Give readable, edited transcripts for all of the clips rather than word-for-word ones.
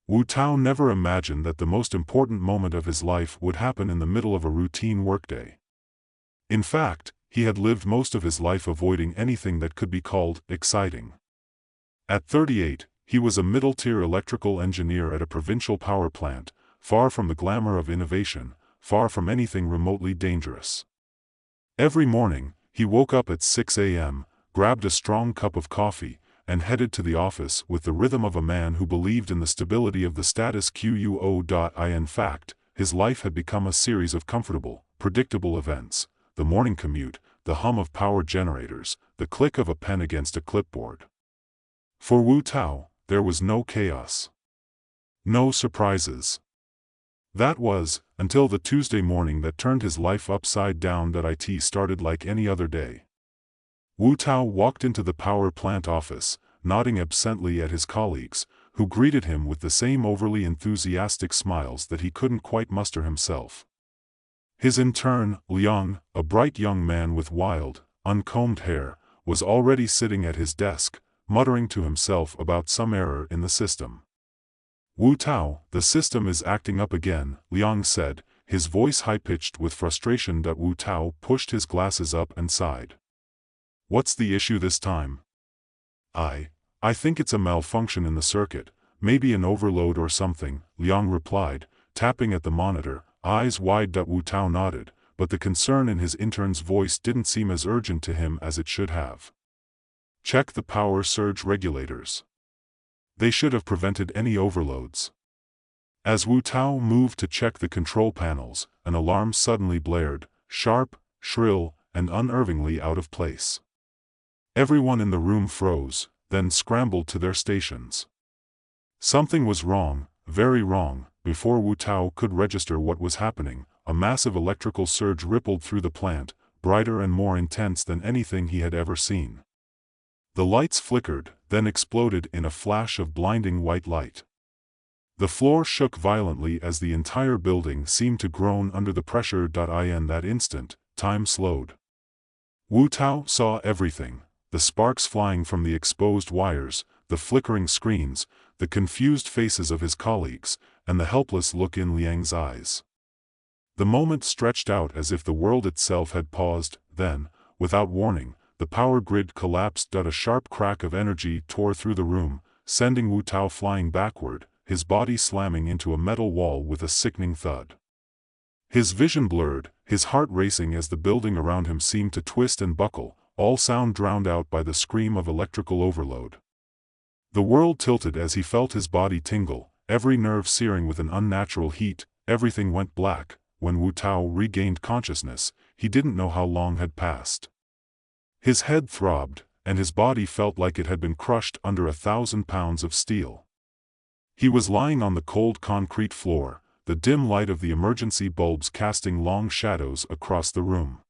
Wu Tao never imagined that the most important moment of his life would happen in the middle of a routine workday. In fact, he had lived most of his life avoiding anything that could be called exciting. At 38, he was a middle-tier electrical engineer at a provincial power plant, far from the glamour of innovation, far from anything remotely dangerous. Every morning, he woke up at 6 a.m., grabbed a strong cup of coffee, and headed to the office with the rhythm of a man who believed in the stability of the status quo. In fact, his life had become a series of comfortable, predictable events: the morning commute, the hum of power generators, the click of a pen against a clipboard. For Wu Tao, there was no chaos. No surprises. That was, until the Tuesday morning that turned his life upside down. It started like any other day. Wu Tao walked into the power plant office, nodding absently at his colleagues, who greeted him with the same overly enthusiastic smiles that he couldn't quite muster himself. His intern, Liang, a bright young man with wild, uncombed hair, was already sitting at his desk, muttering to himself about some error in the system. "Wu Tao, the system is acting up again," Liang said, his voice high-pitched with frustration. Wu Tao pushed his glasses up and sighed. "What's the issue this time?" I think it's a malfunction in the circuit, maybe an overload or something," Liang replied, tapping at the monitor, eyes wide. Wu Tao nodded, but the concern in his intern's voice didn't seem as urgent to him as it should have. "Check the power surge regulators. They should have prevented any overloads." As Wu Tao moved to check the control panels, an alarm suddenly blared, sharp, shrill, and unnervingly out of place. Everyone in the room froze, then scrambled to their stations. Something was wrong, very wrong. Before Wu Tao could register what was happening, a massive electrical surge rippled through the plant, brighter and more intense than anything he had ever seen. The lights flickered, then exploded in a flash of blinding white light. The floor shook violently as the entire building seemed to groan under the pressure. In that instant, time slowed. Wu Tao saw everything: the sparks flying from the exposed wires, the flickering screens, the confused faces of his colleagues, and the helpless look in Liang's eyes. The moment stretched out as if the world itself had paused. Then, without warning, the power grid collapsed. A sharp crack of energy tore through the room, sending Wu Tao flying backward, his body slamming into a metal wall with a sickening thud. His vision blurred, his heart racing as the building around him seemed to twist and buckle, all sound drowned out by the scream of electrical overload. The world tilted as he felt his body tingle, every nerve searing with an unnatural heat. Everything went black. When Wu Tao regained consciousness, he didn't know how long had passed. His head throbbed, and his body felt like it had been crushed under 1,000 pounds of steel. He was lying on the cold concrete floor, the dim light of the emergency bulbs casting long shadows across the room.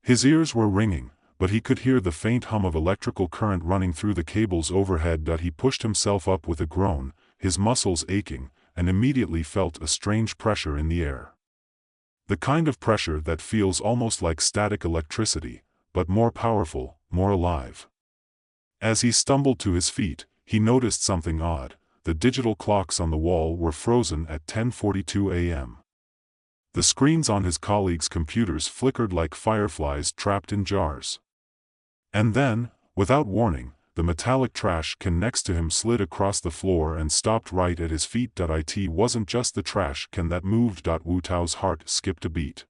His ears were ringing, but he could hear the faint hum of electrical current running through the cables overhead. He pushed himself up with a groan, his muscles aching, and immediately felt a strange pressure in the air. The kind of pressure that feels almost like static electricity, but more powerful, more alive. As he stumbled to his feet, he noticed something odd: the digital clocks on the wall were frozen at 10:42 a.m. The screens on his colleagues' computers flickered like fireflies trapped in jars. And then, without warning, the metallic trash can next to him slid across the floor and stopped right at his feet. It wasn't just the trash can that moved. Wu Tao's heart skipped a beat.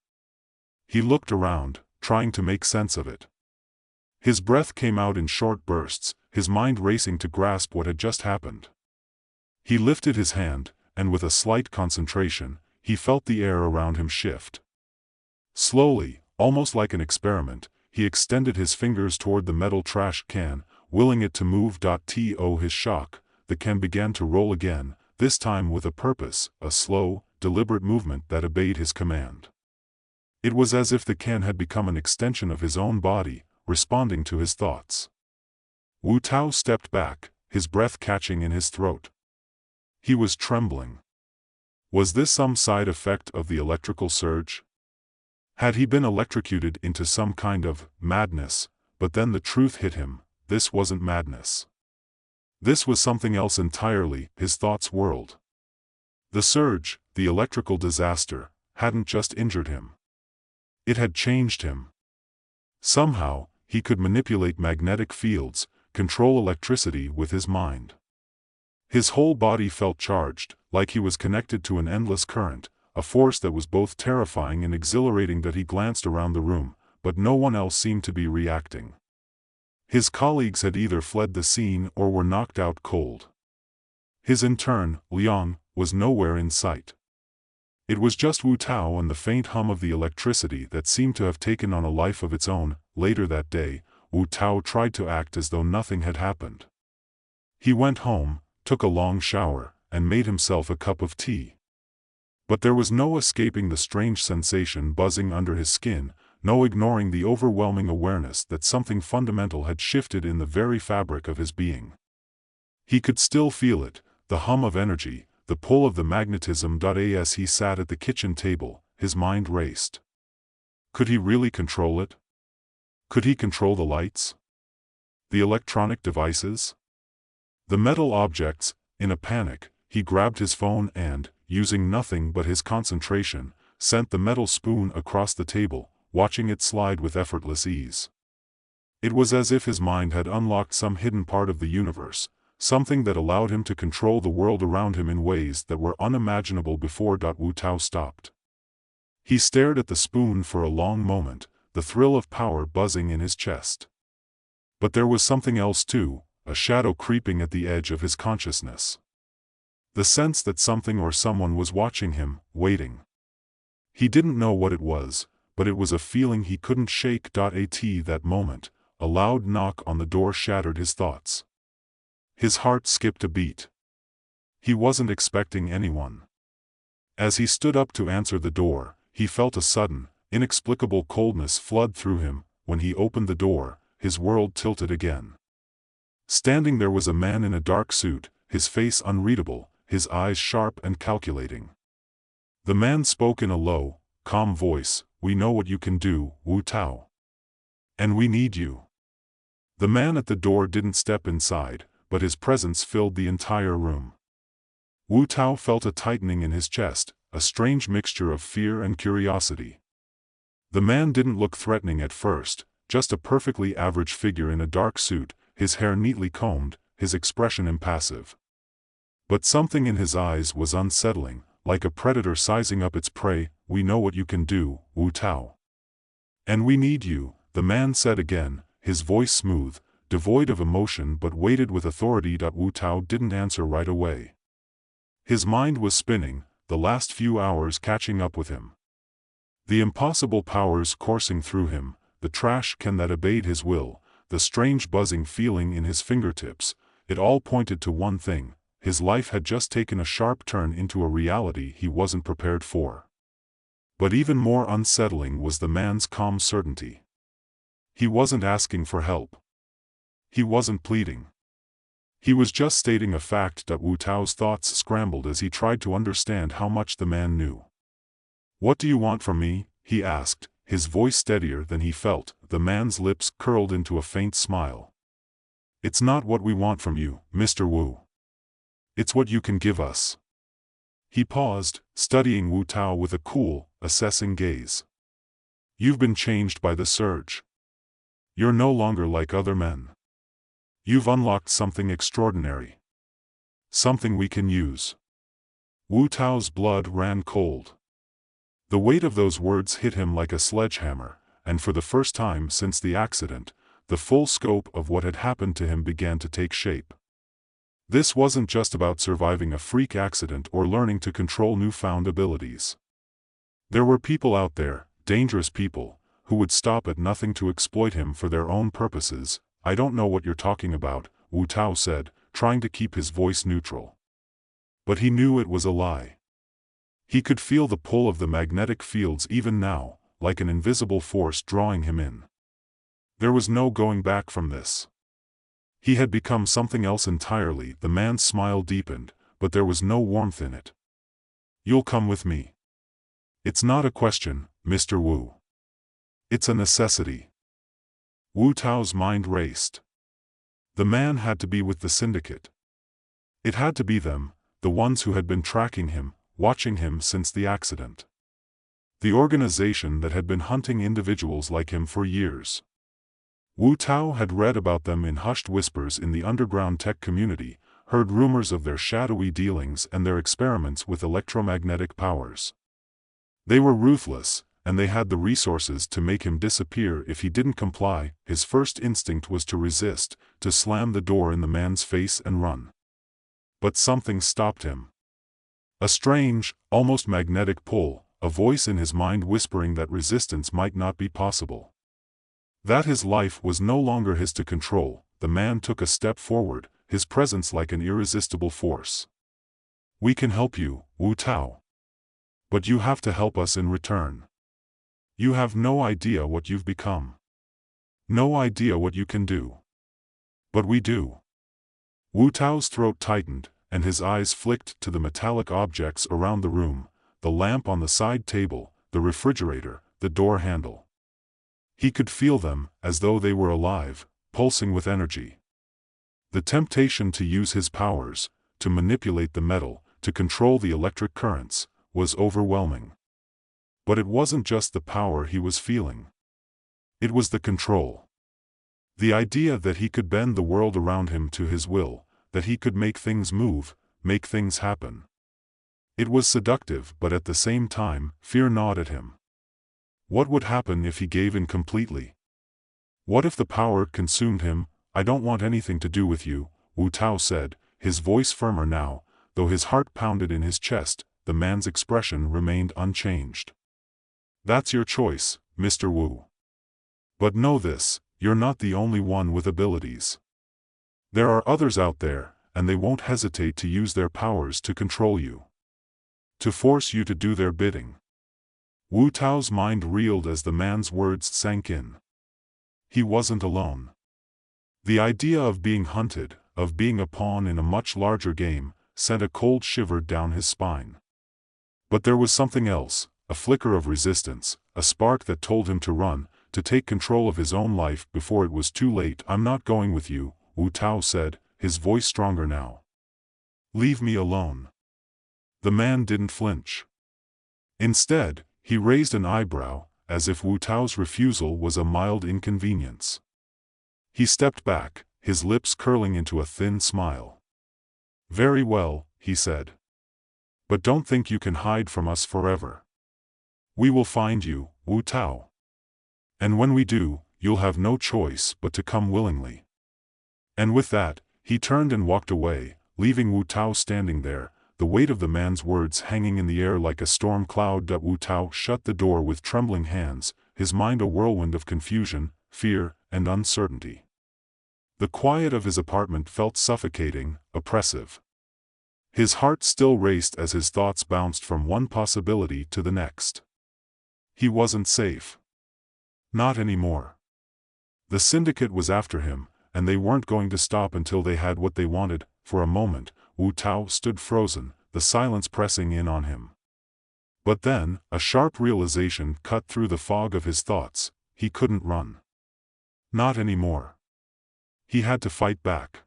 He looked around, trying to make sense of it. His breath came out in short bursts, his mind racing to grasp what had just happened. He lifted his hand, and with a slight concentration, he felt the air around him shift. Slowly, almost like an experiment, he extended his fingers toward the metal trash can, willing it to move. To his shock, the can began to roll again, this time with a purpose, a slow, deliberate movement that obeyed his command. It was as if the can had become an extension of his own body, responding to his thoughts. Wu Tao stepped back, his breath catching in his throat. He was trembling. Was this some side effect of the electrical surge? Had he been electrocuted into some kind of madness? But then the truth hit him: this wasn't madness. This was something else entirely. His thoughts whirled. The surge, the electrical disaster, hadn't just injured him. It had changed him. Somehow, he could manipulate magnetic fields, control electricity with his mind. His whole body felt charged, like he was connected to an endless current, a force that was both terrifying and exhilarating. That he glanced around the room, but no one else seemed to be reacting. His colleagues had either fled the scene or were knocked out cold. His intern, Liang, was nowhere in sight. It was just Wu Tao and the faint hum of the electricity that seemed to have taken on a life of its own. Later that day, Wu Tao tried to act as though nothing had happened. He went home, took a long shower, and made himself a cup of tea. But there was no escaping the strange sensation buzzing under his skin, no ignoring the overwhelming awareness that something fundamental had shifted in the very fabric of his being. He could still feel it, the hum of energy, the pull of the magnetism. As he sat at the kitchen table, his mind raced. Could he really control it? Could he control the lights? The electronic devices? The metal objects? In a panic, he grabbed his phone and, using nothing but his concentration, sent the metal spoon across the table, watching it slide with effortless ease. It was as if his mind had unlocked some hidden part of the universe, something that allowed him to control the world around him in ways that were unimaginable before. Wu Tao stopped. He stared at the spoon for a long moment, the thrill of power buzzing in his chest. But there was something else too, a shadow creeping at the edge of his consciousness. The sense that something or someone was watching him, waiting. He didn't know what it was, but it was a feeling he couldn't shake. At that moment, a loud knock on the door shattered his thoughts. His heart skipped a beat. He wasn't expecting anyone. As he stood up to answer the door, he felt a sudden, inexplicable coldness flood through him. When he opened the door, his world tilted again. Standing there was a man in a dark suit, his face unreadable, his eyes sharp and calculating. The man spoke in a low, calm voice, "We know what you can do, Wu Tao. And we need you." The man at the door didn't step inside, but his presence filled the entire room. Wu Tao felt a tightening in his chest, a strange mixture of fear and curiosity. The man didn't look threatening at first, just a perfectly average figure in a dark suit, his hair neatly combed, his expression impassive. But something in his eyes was unsettling, like a predator sizing up its prey. "We know what you can do, Wu Tao. And we need you," the man said again, his voice smooth, devoid of emotion but weighted with authority. Wu Tao didn't answer right away. His mind was spinning, the last few hours catching up with him. The impossible powers coursing through him, the trash can that obeyed his will, the strange buzzing feeling in his fingertips, it all pointed to one thing: his life had just taken a sharp turn into a reality he wasn't prepared for. But even more unsettling was the man's calm certainty. He wasn't asking for help. He wasn't pleading. He was just stating a fact. Wu Tao's thoughts scrambled as he tried to understand how much the man knew. "What do you want from me?" he asked, his voice steadier than he felt. The man's lips curled into a faint smile. "It's not what we want from you, Mr. Wu. It's what you can give us." He paused, studying Wu Tao with a cool, assessing gaze. "You've been changed by the surge. You're no longer like other men. You've unlocked something extraordinary. Something we can use." Wu Tao's blood ran cold. The weight of those words hit him like a sledgehammer, and for the first time since the accident, the full scope of what had happened to him began to take shape. This wasn't just about surviving a freak accident or learning to control newfound abilities. There were people out there, dangerous people, who would stop at nothing to exploit him for their own purposes. "I don't know what you're talking about," Wu Tao said, trying to keep his voice neutral. But he knew it was a lie. He could feel the pull of the magnetic fields even now, like an invisible force drawing him in. There was no going back from this. He had become something else entirely. The man's smile deepened, but there was no warmth in it. "You'll come with me. It's not a question, Mr. Wu. It's a necessity." Wu Tao's mind raced. The man had to be with the syndicate. It had to be them, the ones who had been tracking him, watching him since the accident. The organization that had been hunting individuals like him for years. Wu Tao had read about them in hushed whispers in the underground tech community, heard rumors of their shadowy dealings and their experiments with electromagnetic powers. They were ruthless, and they had the resources to make him disappear if he didn't comply. His first instinct was to resist, to slam the door in the man's face and run. But something stopped him. A strange, almost magnetic pull, a voice in his mind whispering that resistance might not be possible. That his life was no longer his to control. The man took a step forward, his presence like an irresistible force. "We can help you, Wu Tao. But you have to help us in return. You have no idea what you've become. No idea what you can do. But we do." Wu Tao's throat tightened, and his eyes flicked to the metallic objects around the room, the lamp on the side table, the refrigerator, the door handle. He could feel them, as though they were alive, pulsing with energy. The temptation to use his powers, to manipulate the metal, to control the electric currents, was overwhelming. But it wasn't just the power he was feeling. It was the control. The idea that he could bend the world around him to his will, that he could make things move, make things happen. It was seductive, but at the same time, fear gnawed at him. What would happen if he gave in completely? What if the power consumed him? "I don't want anything to do with you," Wu Tao said, his voice firmer now, though his heart pounded in his chest. The man's expression remained unchanged. "That's your choice, Mr. Wu. But know this, you're not the only one with abilities. There are others out there, and they won't hesitate to use their powers to control you. To force you to do their bidding." Wu Tao's mind reeled as the man's words sank in. He wasn't alone. The idea of being hunted, of being a pawn in a much larger game, sent a cold shiver down his spine. But there was something else, a flicker of resistance, a spark that told him to run, to take control of his own life before it was too late. "I'm not going with you," Wu Tao said, his voice stronger now. "Leave me alone." The man didn't flinch. Instead, he raised an eyebrow, as if Wu Tao's refusal was a mild inconvenience. He stepped back, his lips curling into a thin smile. "Very well," he said. "But don't think you can hide from us forever. We will find you, Wu Tao. And when we do, you'll have no choice but to come willingly." And with that, he turned and walked away, leaving Wu Tao standing there, the weight of the man's words hanging in the air like a storm cloud. Wu Tao shut the door with trembling hands, his mind a whirlwind of confusion, fear, and uncertainty. The quiet of his apartment felt suffocating, oppressive. His heart still raced as his thoughts bounced from one possibility to the next. He wasn't safe. Not anymore. The syndicate was after him, and they weren't going to stop until they had what they wanted. For a moment, Wu Tao stood frozen, the silence pressing in on him. But then, a sharp realization cut through the fog of his thoughts. He couldn't run. Not anymore. He had to fight back.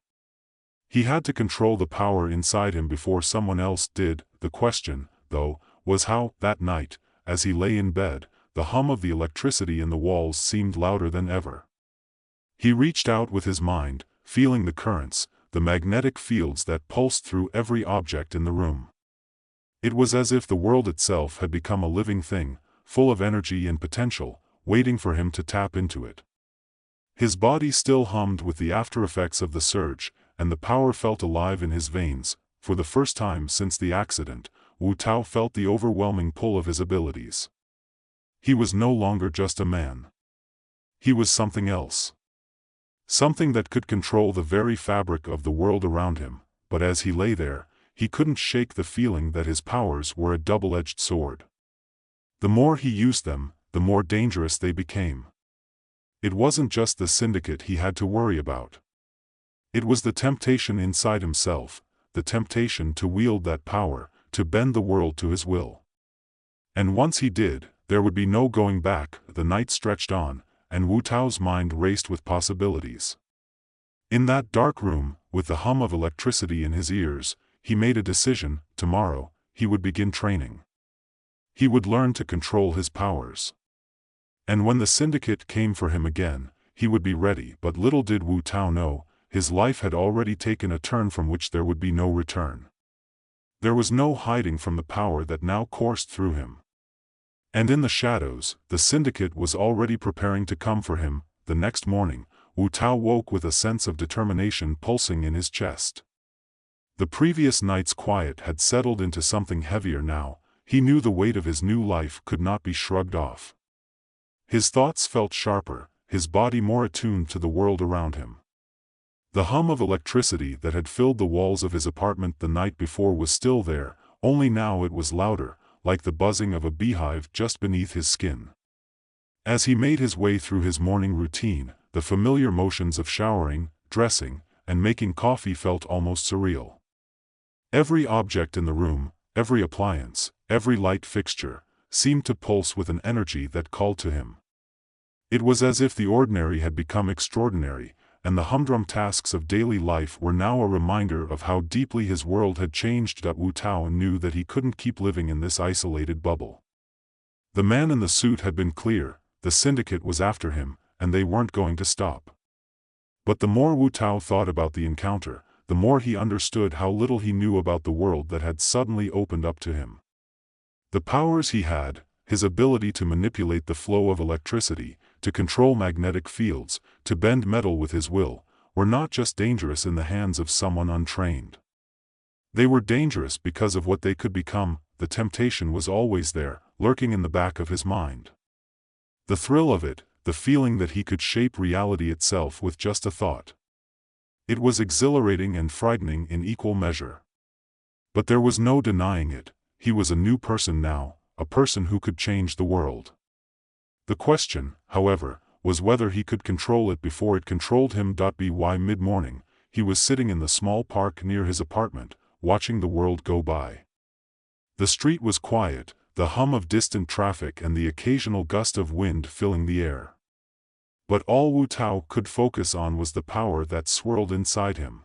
He had to control the power inside him before someone else did. The question, though, was how. That night, as he lay in bed, the hum of the electricity in the walls seemed louder than ever. He reached out with his mind, feeling the currents, the magnetic fields that pulsed through every object in the room. It was as if the world itself had become a living thing, full of energy and potential, waiting for him to tap into it. His body still hummed with the aftereffects of the surge, and the power felt alive in his veins. For the first time since the accident, Wu Tao felt the overwhelming pull of his abilities. He was no longer just a man. He was something else. Something that could control the very fabric of the world around him. But as he lay there, he couldn't shake the feeling that his powers were a double-edged sword. The more he used them, the more dangerous they became. It wasn't just the syndicate he had to worry about. It was the temptation inside himself, the temptation to wield that power, to bend the world to his will. And once he did, there would be no going back. The night stretched on, and Wu Tao's mind raced with possibilities. In that dark room, with the hum of electricity in his ears, he made a decision: tomorrow, he would begin training. He would learn to control his powers. And when the syndicate came for him again, he would be ready. But little did Wu Tao know, his life had already taken a turn from which there would be no return. There was no hiding from the power that now coursed through him. And in the shadows, the syndicate was already preparing to come for him. The next morning, Wu Tao woke with a sense of determination pulsing in his chest. The previous night's quiet had settled into something heavier now. He knew the weight of his new life could not be shrugged off. His thoughts felt sharper, his body more attuned to the world around him. The hum of electricity that had filled the walls of his apartment the night before was still there, only now it was louder, like the buzzing of a beehive just beneath his skin. As he made his way through his morning routine, the familiar motions of showering, dressing, and making coffee felt almost surreal. Every object in the room, every appliance, every light fixture, seemed to pulse with an energy that called to him. It was as if the ordinary had become extraordinary, and the humdrum tasks of daily life were now a reminder of how deeply his world had changed. Wu Tao knew that he couldn't keep living in this isolated bubble. The man in the suit had been clear: the syndicate was after him, and they weren't going to stop. But the more Wu Tao thought about the encounter, the more he understood how little he knew about the world that had suddenly opened up to him. The powers he had, his ability to manipulate the flow of electricity, to control magnetic fields, to bend metal with his will, were not just dangerous in the hands of someone untrained. They were dangerous because of what they could become. The temptation was always there, lurking in the back of his mind. The thrill of it, the feeling that he could shape reality itself with just a thought. It was exhilarating and frightening in equal measure. But there was no denying it: he was a new person now, a person who could change the world. The question, however, was whether he could control it before it controlled him. By mid-morning, he was sitting in the small park near his apartment, watching the world go by. The street was quiet, the hum of distant traffic and the occasional gust of wind filling the air. But all Wu Tao could focus on was the power that swirled inside him.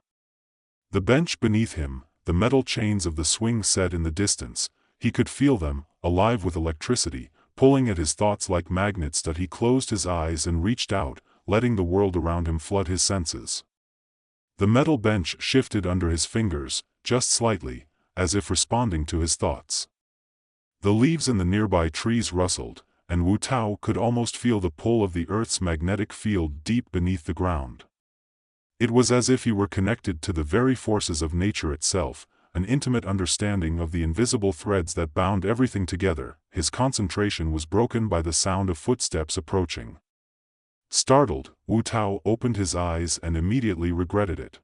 The bench beneath him, the metal chains of the swing set in the distance, he could feel them, alive with electricity, pulling at his thoughts like magnets. He closed his eyes and reached out, letting the world around him flood his senses. The metal bench shifted under his fingers, just slightly, as if responding to his thoughts. The leaves in the nearby trees rustled, and Wu Tao could almost feel the pull of the Earth's magnetic field deep beneath the ground. It was as if he were connected to the very forces of nature itself, an intimate understanding of the invisible threads that bound everything together. His concentration was broken by the sound of footsteps approaching. Startled, Wu Tao opened his eyes and immediately regretted it.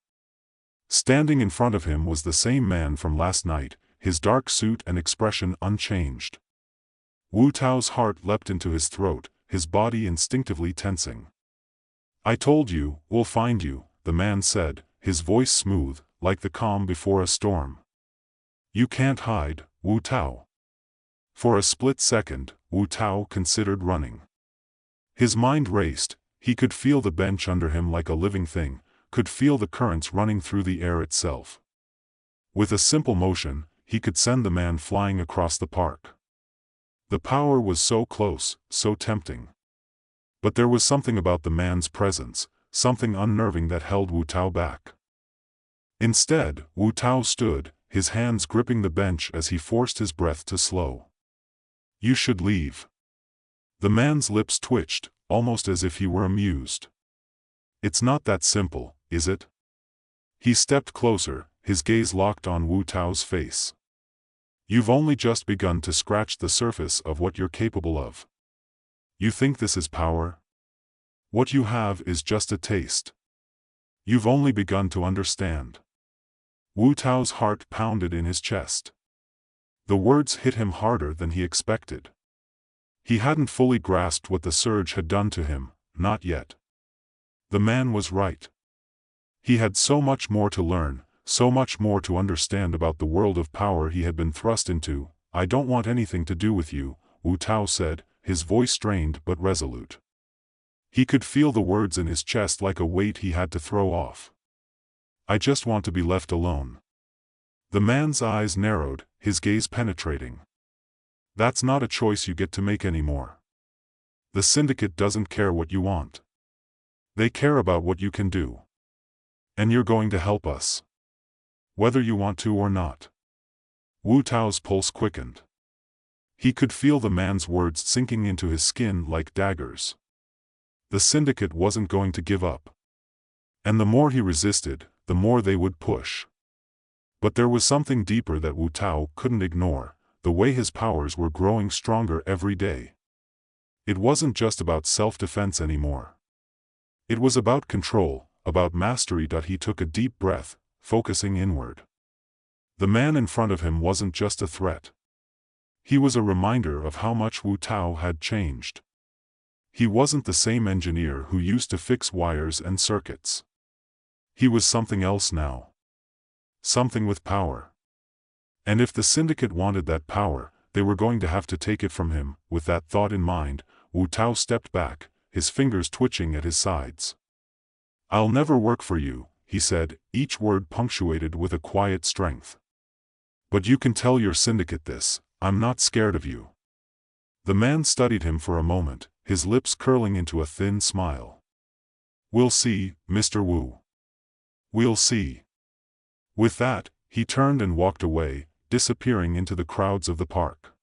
Standing in front of him was the same man from last night, his dark suit and expression unchanged. Wu Tao's heart leapt into his throat, his body instinctively tensing. "I told you, we'll find you," the man said, his voice smooth, like the calm before a storm. "You can't hide, Wu Tao." For a split second, Wu Tao considered running. His mind raced. He could feel the bench under him like a living thing, could feel the currents running through the air itself. With a simple motion, he could send the man flying across the park. The power was so close, so tempting. But there was something about the man's presence, something unnerving that held Wu Tao back. Instead, Wu Tao stood, his hands gripping the bench as he forced his breath to slow. "You should leave." The man's lips twitched, almost as if he were amused. "It's not that simple, is it?" He stepped closer, his gaze locked on Wu Tao's face. "You've only just begun to scratch the surface of what you're capable of. You think this is power? What you have is just a taste. You've only begun to understand." Wu Tao's heart pounded in his chest. The words hit him harder than he expected. He hadn't fully grasped what the surge had done to him, not yet. The man was right. He had so much more to learn, so much more to understand about the world of power he had been thrust into. "I don't want anything to do with you," Wu Tao said, his voice strained but resolute. He could feel the words in his chest like a weight he had to throw off. I just want to be left alone." The man's eyes narrowed, his gaze penetrating. "That's not a choice you get to make anymore. The syndicate doesn't care what you want. They care about what you can do. And you're going to help us. Whether you want to or not." Wu Tao's pulse quickened. He could feel the man's words sinking into his skin like daggers. The syndicate wasn't going to give up. And the more he resisted, the more they would push. But there was something deeper that Wu Tao couldn't ignore, the way his powers were growing stronger every day. It wasn't just about self-defense anymore. It was about control, about mastery. He took a deep breath, focusing inward. The man in front of him wasn't just a threat. He was a reminder of how much Wu Tao had changed. He wasn't the same engineer who used to fix wires and circuits. He was something else now. Something with power. And if the syndicate wanted that power, they were going to have to take it from him. With that thought in mind, Wu Tao stepped back, his fingers twitching at his sides. "I'll never work for you," he said, each word punctuated with a quiet strength. "But you can tell your syndicate this, I'm not scared of you." The man studied him for a moment, his lips curling into a thin smile. "We'll see, Mr. Wu. We'll see." With that, he turned and walked away, disappearing into the crowds of the park.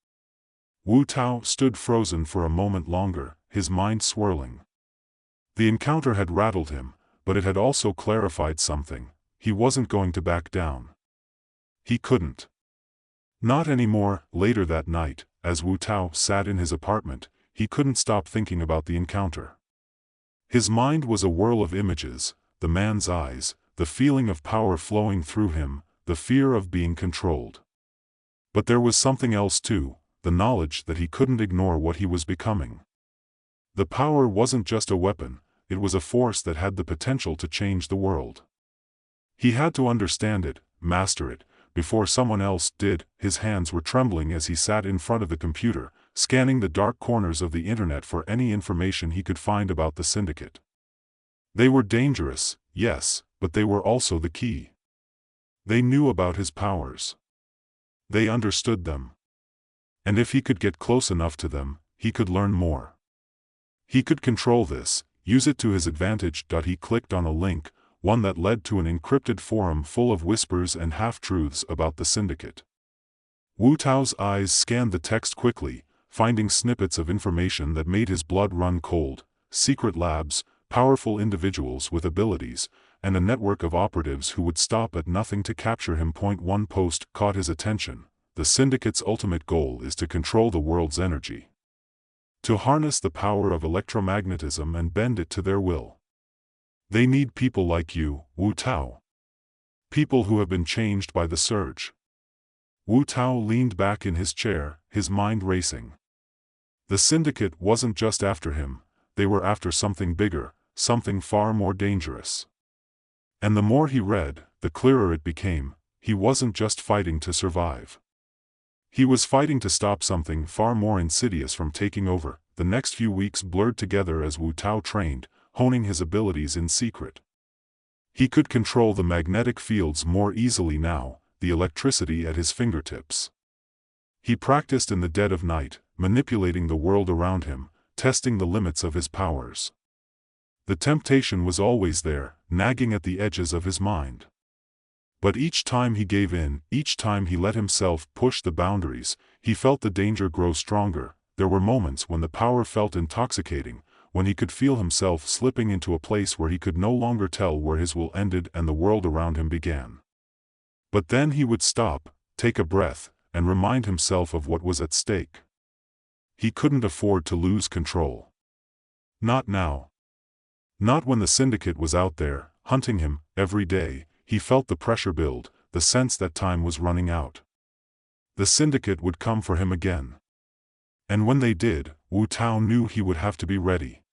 Wu Tao stood frozen for a moment longer, his mind swirling. The encounter had rattled him, but it had also clarified something. He wasn't going to back down. He couldn't. Not anymore. Later that night, as Wu Tao sat in his apartment, he couldn't stop thinking about the encounter. His mind was a whirl of images, the man's eyes, the feeling of power flowing through him, the fear of being controlled. But there was something else too, the knowledge that he couldn't ignore what he was becoming. The power wasn't just a weapon, it was a force that had the potential to change the world. He had to understand it, master it, before someone else did. His hands were trembling as he sat in front of the computer, scanning the dark corners of the internet for any information he could find about the syndicate. They were dangerous, yes, but they were also the key. They knew about his powers. They understood them. And if he could get close enough to them, he could learn more. He could control this, use it to his advantage. He clicked on a link, one that led to an encrypted forum full of whispers and half-truths about the syndicate. Wu Tao's eyes scanned the text quickly, finding snippets of information that made his blood run cold: secret labs, powerful individuals with abilities, and a network of operatives who would stop at nothing to capture him. One post caught his attention: the syndicate's ultimate goal is to control the world's energy. To harness the power of electromagnetism and bend it to their will. They need people like you, Wu Tao. People who have been changed by the surge. Wu Tao leaned back in his chair, his mind racing. The syndicate wasn't just after him, they were after something bigger, something far more dangerous. And the more he read, the clearer it became: he wasn't just fighting to survive. He was fighting to stop something far more insidious from taking over. The next few weeks blurred together as Wu Tao trained, honing his abilities in secret. He could control the magnetic fields more easily now, the electricity at his fingertips. He practiced in the dead of night, manipulating the world around him, testing the limits of his powers. The temptation was always there, nagging at the edges of his mind. But each time he gave in, each time he let himself push the boundaries, he felt the danger grow stronger. There were moments when the power felt intoxicating, when he could feel himself slipping into a place where he could no longer tell where his will ended and the world around him began. But then he would stop, take a breath, and remind himself of what was at stake. He couldn't afford to lose control. Not now. Not when the syndicate was out there, hunting him. Every day, he felt the pressure build, the sense that time was running out. The syndicate would come for him again. And when they did, Wu Tao knew he would have to be ready.